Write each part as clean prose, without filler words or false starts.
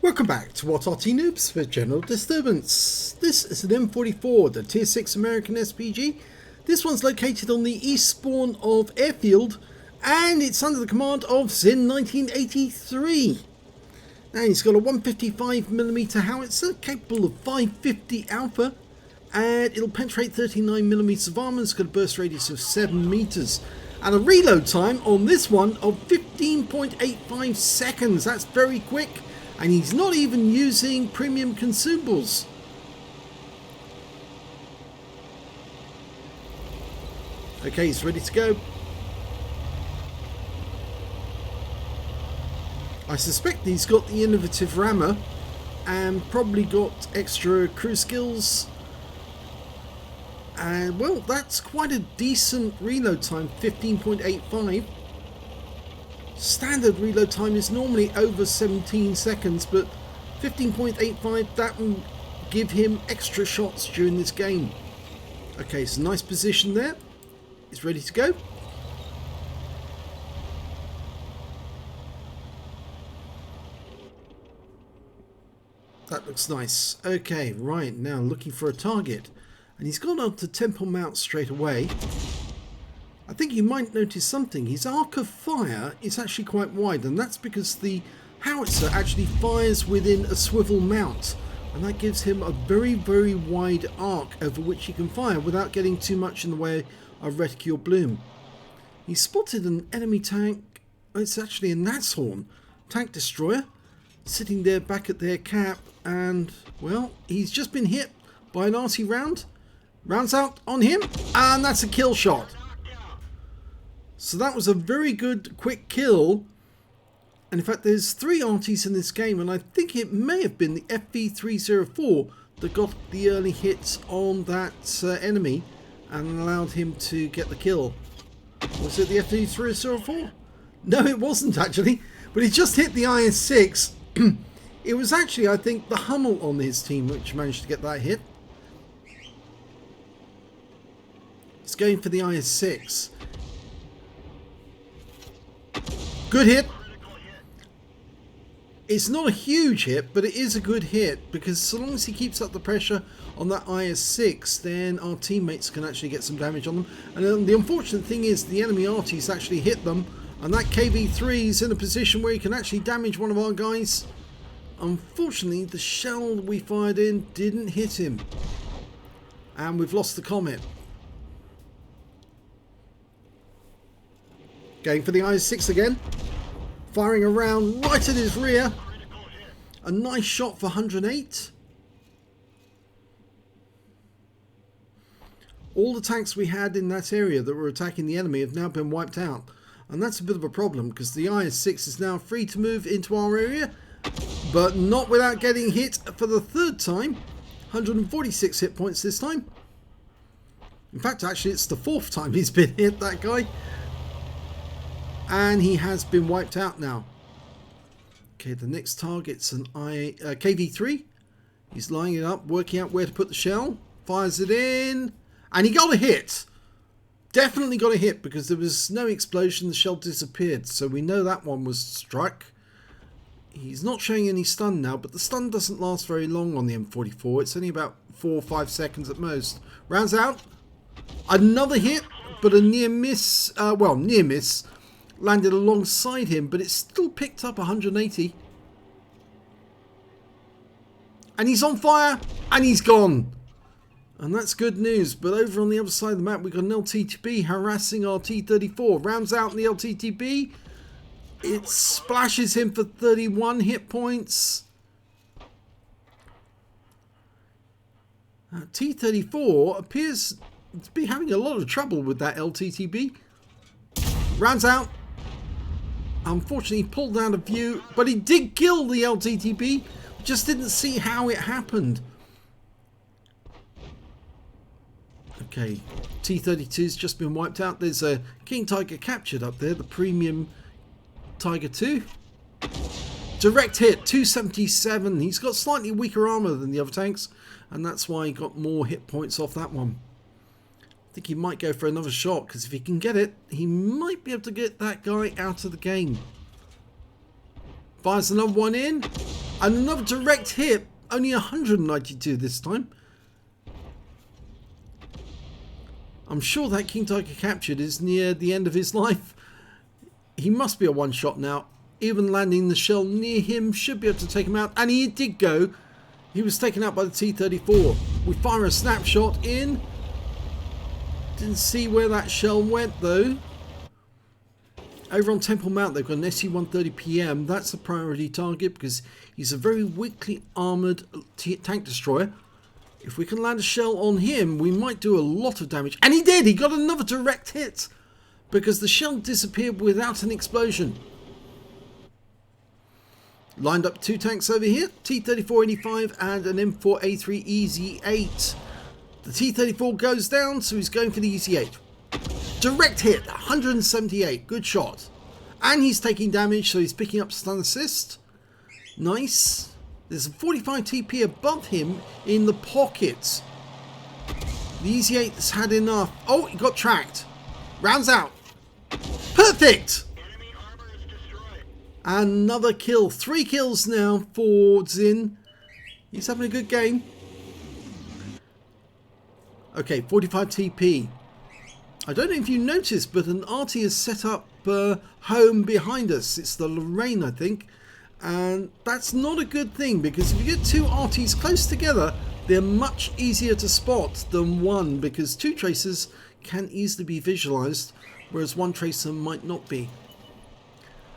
Welcome back to what Arty Noobs for General Disturbance. This is an M44, the Tier 6 American SPG. This one's located on the east spawn of Airfield, and it's under the command of Zin 1983. Now he's got a 155mm howitzer capable of 550 alpha, and it'll penetrate 39mm of armor. It's got a burst radius of 7 meters. And a reload time on this one of 15.85 seconds. That's very quick. And he's not even using premium consumables. Okay, he's ready to go. I suspect he's got the innovative rammer and probably got extra crew skills. And well, that's quite a decent reload time, 15.85. Standard reload time is normally over 17 seconds, but 15.85, that will give him extra shots during this game. Okay, so nice position there. He's ready to go. That looks nice. Okay, right, now looking for a target. And he's gone on to Temple Mount straight away. I think you might notice something. His arc of fire is actually quite wide, and that's because the howitzer actually fires within a swivel mount, and that gives him a very, very wide arc over which he can fire without getting too much in the way of reticule bloom. He spotted an enemy tank. It's actually a Nashorn tank destroyer sitting there back at their cap, and well, he's just been hit by an Arty round. Rounds out on him, and that's a kill shot. So that was a very good quick kill. And in fact, there's 3 Artys in this game, and I think it may have been the FV304 that got the early hits on that enemy and allowed him to get the kill. Was it the FV304? No, it wasn't actually, but he just hit the IS-6. It was actually, I think, the Hummel on his team which managed to get that hit. He's going for the IS-6. Good hit. It's not a huge hit, but it is a good hit, because so long as he keeps up the pressure on that IS-6, then our teammates can actually get some damage on them. And the unfortunate thing is the enemy Arty's actually hit them, and that KV-3 is in a position where he can actually damage one of our guys. Unfortunately, the shell we fired in didn't hit him, and we've lost the Comet. Going for the IS-6 again. Firing around right at his rear. A nice shot for 108. All the tanks we had in that area that were attacking the enemy have now been wiped out. And that's a bit of a problem, because the IS-6 is now free to move into our area, but not without getting hit for the 3rd time. 146 hit points this time. In fact, actually, it's the 4th time he's been hit, that guy. And he has been wiped out now. Okay, the next target's an KV-3. He's lining it up, working out where to put the shell. Fires it in. And he got a hit. Definitely got a hit, because there was no explosion. The shell disappeared. So we know that one was struck. He's not showing any stun now, but the stun doesn't last very long on the M44. It's only about 4 or 5 seconds at most. Rounds out. Another hit, but a near miss. Well, near miss. Landed alongside him, but it still picked up 180. And he's on fire, and he's gone. And that's good news. But over on the other side of the map, we've got an LTTB harassing our T-34. Rounds out in the LTTB. It splashes him for 31 hit points. T-34 appears to be having a lot of trouble with that LTTB. Rounds out. Unfortunately, pulled out of view, but he did kill the LTTB. Just didn't see how it happened. Okay, T-32's just been wiped out. There's a King Tiger captured up there, the premium Tiger 2. Direct hit, 277. He's got slightly weaker armor than the other tanks, and that's why he got more hit points off that one. I think he might go for another shot, because if he can get it, he might be able to get that guy out of the game. Fires another one in. And another direct hit, only 192 this time. I'm sure that King Tiger captured is near the end of his life. He must be a one-shot now. Even landing the shell near him should be able to take him out. And he did go. He was taken out by the T-34. We fire a snapshot in. Didn't see where that shell went though. Over on Temple Mount they've got an SU-130PM. That's a priority target because he's a very weakly armoured tank destroyer. If we can land a shell on him, we might do a lot of damage. And he did! He got another direct hit because the shell disappeared without an explosion. Lined up 2 tanks over here, T-34-85 and an M4A3 EZ-8. The T-34 goes down, so he's going for the EZ-8. Direct hit, 178, good shot. And he's taking damage, so he's picking up stun assist. Nice. There's a 45 TP above him in the pockets. The EZ-8's had enough. Oh, he got tracked. Rounds out. Perfect! Another kill. 3 kills now for Zin. He's having a good game. Okay, 45 TP. I don't know if you noticed, but an Arty has set up home behind us. It's the Lorraine, I think. And that's not a good thing, because if you get 2 Artys close together, they're much easier to spot than one, because 2 tracers can easily be visualized, whereas 1 tracer might not be.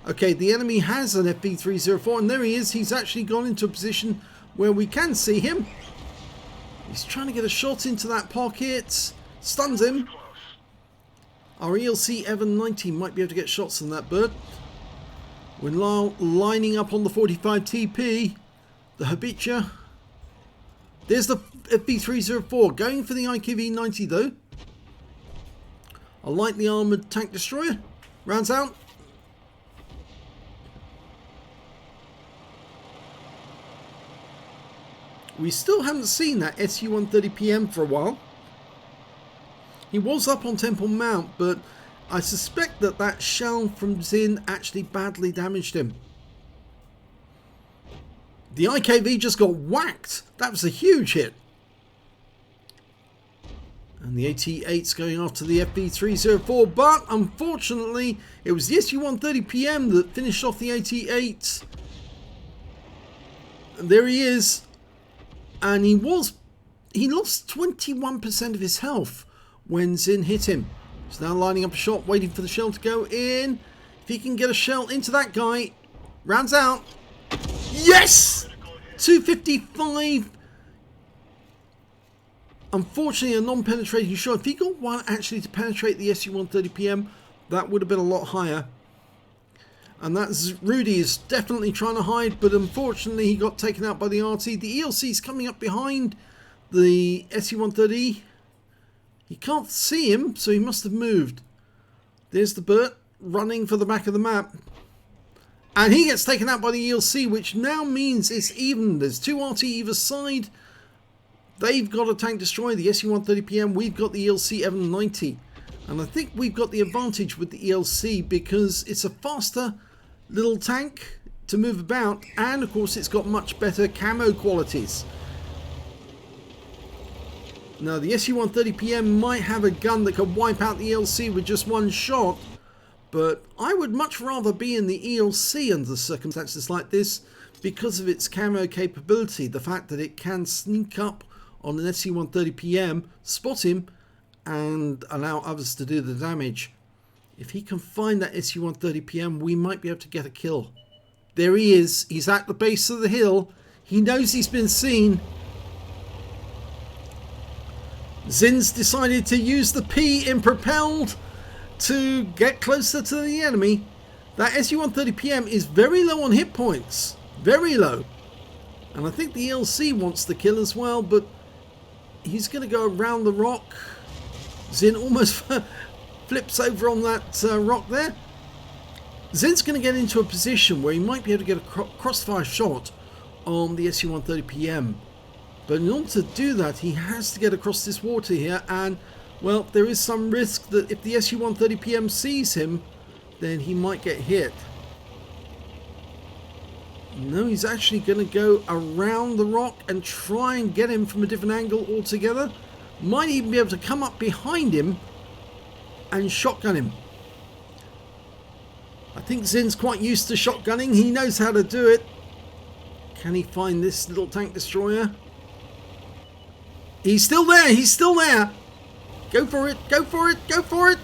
Okay, the enemy has an FV304, and there he is. He's actually gone into a position where we can see him. He's trying to get a shot into that pocket. Stuns him. Our ELC Evan 90 might be able to get shots on that bird. We're now lining up on the 45 TP. The Habitia. There's the FV304 going for the IKV 90 though. A lightly armoured tank destroyer. Rounds out. We still haven't seen that SU-130PM for a while. He was up on Temple Mount, but I suspect that that shell from Zin actually badly damaged him. The IKV just got whacked. That was a huge hit. And the AT-8's going after the FV304, but unfortunately it was the SU-130PM that finished off the AT-8. And there he is. And he lost 21% of his health when Zin hit him. He's now lining up a shot, waiting for the shell to go in. If he can get a shell into that guy, rounds out. Yes! 255. Unfortunately, a non-penetrating shot. If he got one actually to penetrate the SU-130PM, that would have been a lot higher. And that's Rudy is definitely trying to hide, but unfortunately he got taken out by the Arty. The ELC is coming up behind the SU-130. He can't see him, so he must have moved. There's the Burt running for the back of the map. And he gets taken out by the ELC, which now means it's even. There's 2 Arty either side. They've got a tank destroyer, the SU-130PM. We've got the ELC Evan 90. And I think we've got the advantage with the ELC because it's a faster little tank to move about, and of course it's got much better camo qualities. Now the SU-130PM might have a gun that could wipe out the ELC with just 1 shot, but I would much rather be in the ELC under circumstances like this because of its camo capability. The fact that it can sneak up on an SU-130PM, spot him, and allow others to do the damage. If he can find that SU-130PM, we might be able to get a kill. There he is. He's at the base of the hill. He knows he's been seen. Zin's decided to use the P in propelled to get closer to the enemy. That SU-130PM is very low on hit points. Very low. And I think the ELC wants the kill as well, but he's going to go around the rock. Zin almost flips over on that rock there. Zin's going to get into a position where he might be able to get a crossfire shot on the SU-130PM. But in order to do that, he has to get across this water here. And, well, there is some risk that if the SU-130PM sees him, then he might get hit. No, he's actually going to go around the rock and try and get him from a different angle altogether. Might even be able to come up behind him and shotgun him. I think Zin's quite used to shotgunning. He knows how to do it. Can he find this little tank destroyer? He's still there. He's still there. Go for it. Go for it. Go for it.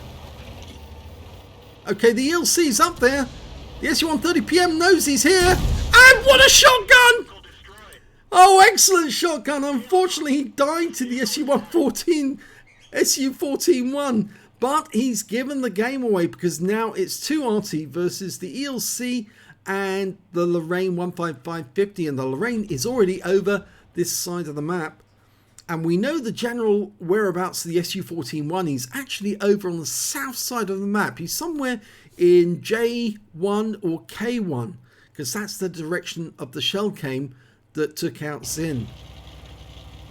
Okay, the ELC's up there. The SU-130PM knows he's here. And what a shotgun! Oh, excellent shotgun. Unfortunately, he died to the SU-14-1. But he's given the game away because now it's 2 Arty versus the ELC and the Lorraine 15550. And the Lorraine is already over this side of the map. And we know the general whereabouts of the SU-14-1. He's actually over on the south side of the map. He's somewhere in J1 or K1, because that's the direction of the shell came that took out Zin.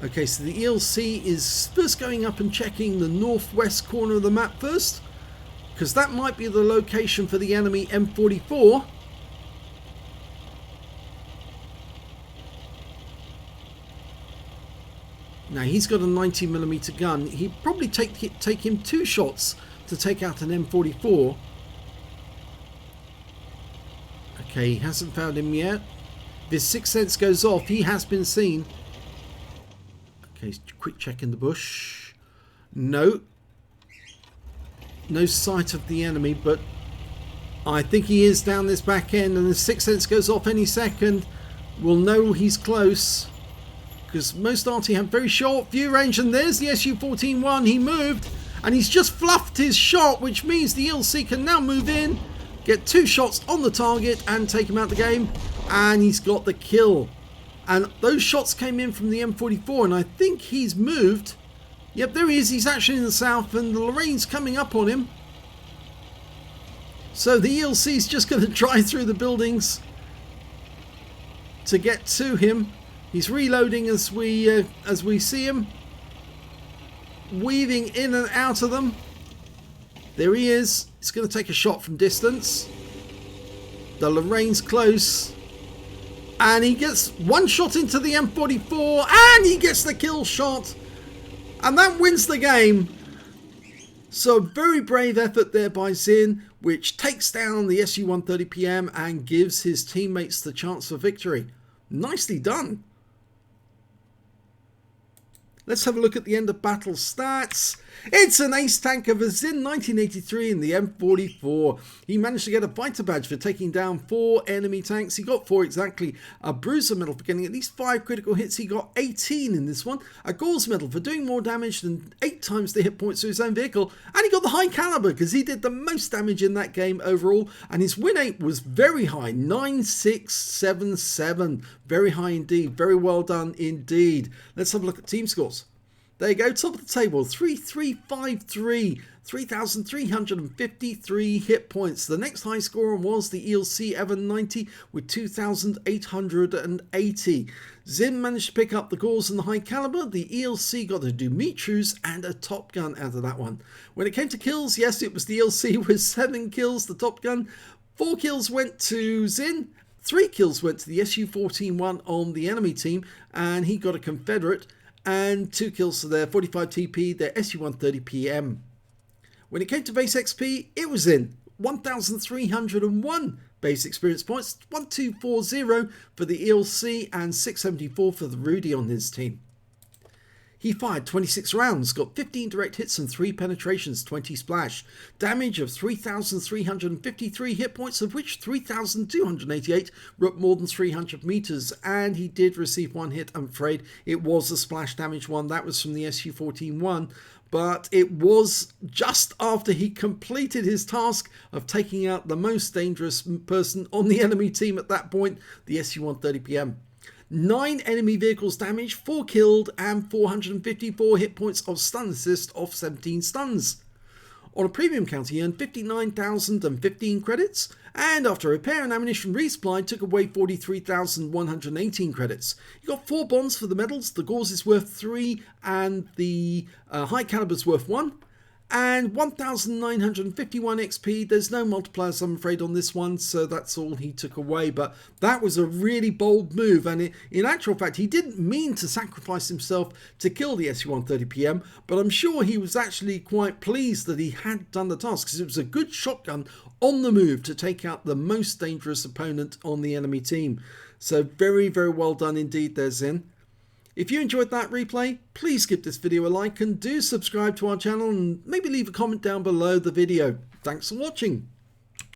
Okay, so the ELC is first going up and checking the northwest corner of the map first, because that might be the location for the enemy M44. Now he's got a 90mm gun. He'd probably take him 2 shots to take out an M44. Okay, he hasn't found him yet. If his sixth sense goes off, he has been seen. Okay, quick check in the bush. No. No sight of the enemy, but I think he is down this back end, and the sixth sense goes off any second. We'll know he's close, because most Arty have very short view range, and there's the SU-14-1. He moved, and he's just fluffed his shot, which means the ELC can now move in, get 2 shots on the target, and take him out of the game. And he's got the kill. And those shots came in from the M44, and I think he's moved. Yep, there he is. He's actually in the south, and the Lorraine's coming up on him. So the ELC's just going to drive through the buildings to get to him. He's reloading as we see him, weaving in and out of them. There he is. He's going to take a shot from distance. The Lorraine's close, and he gets 1 shot into the M44, and he gets the kill shot, and that wins the game. So a very brave effort there by Zin, which takes down the SU-130PM and gives his teammates the chance for victory. Nicely done. Let's have a look at the end of battle stats. It's an ace tank of a Zin 1983 in the M44. He managed to get a fighter badge for taking down 4 enemy tanks. He got 4 exactly. A bruiser medal for getting at least 5 critical hits. He got 18 in this one. A Gore's medal for doing more damage than 8 times the hit points to his own vehicle. And he got the high caliber because he did the most damage in that game overall. And his win rate was very high, 9677. Very high indeed. Very well done indeed. Let's have a look at team scores. There you go, top of the table, 3353, 3,353 hit points. The next high scorer was the ELC Evan 90 with 2,880. Zin managed to pick up the Gores and the high caliber. The ELC got a Dumitrius and a Top Gun out of that one. When it came to kills, yes, it was the ELC with 7 kills, the Top Gun. 4 kills went to Zin. 3 kills went to the SU-14-1 on the enemy team, and he got a Confederate. And 2 kills to their 45 TP, their SU-130PM. When it came to base XP, it was in 1,301 base experience points, 1240 for the ELC and 674 for the Rudy on his team. He fired 26 rounds, got 15 direct hits and 3 penetrations, 20 splash. Damage of 3,353 hit points, of which 3,288 were up more than 300 meters. And he did receive 1 hit, I'm afraid. It was a splash damage one. That was from the SU-14-1. But it was just after he completed his task of taking out the most dangerous person on the enemy team at that point, the SU-130PM. 9 enemy vehicles damaged, 4 killed, and 454 hit points of stun assist off 17 stuns. On a premium count, he earned 59,015 credits, and after repair and ammunition resupply, took away 43,118 credits. He got 4 bonds for the medals. The Gores is worth 3, and the high caliber is worth 1. And 1951 XP, there's no multipliers I'm afraid on this one, so that's all he took away. But that was a really bold move, and in actual fact he didn't mean to sacrifice himself to kill the SU-130PM, but I'm sure he was actually quite pleased that he had done the task, because it was a good shotgun on the move to take out the most dangerous opponent on the enemy team. So very, very well done indeed there, Zen. If you enjoyed that replay, please give this video a like and do subscribe to our channel, and maybe leave a comment down below the video. Thanks for watching.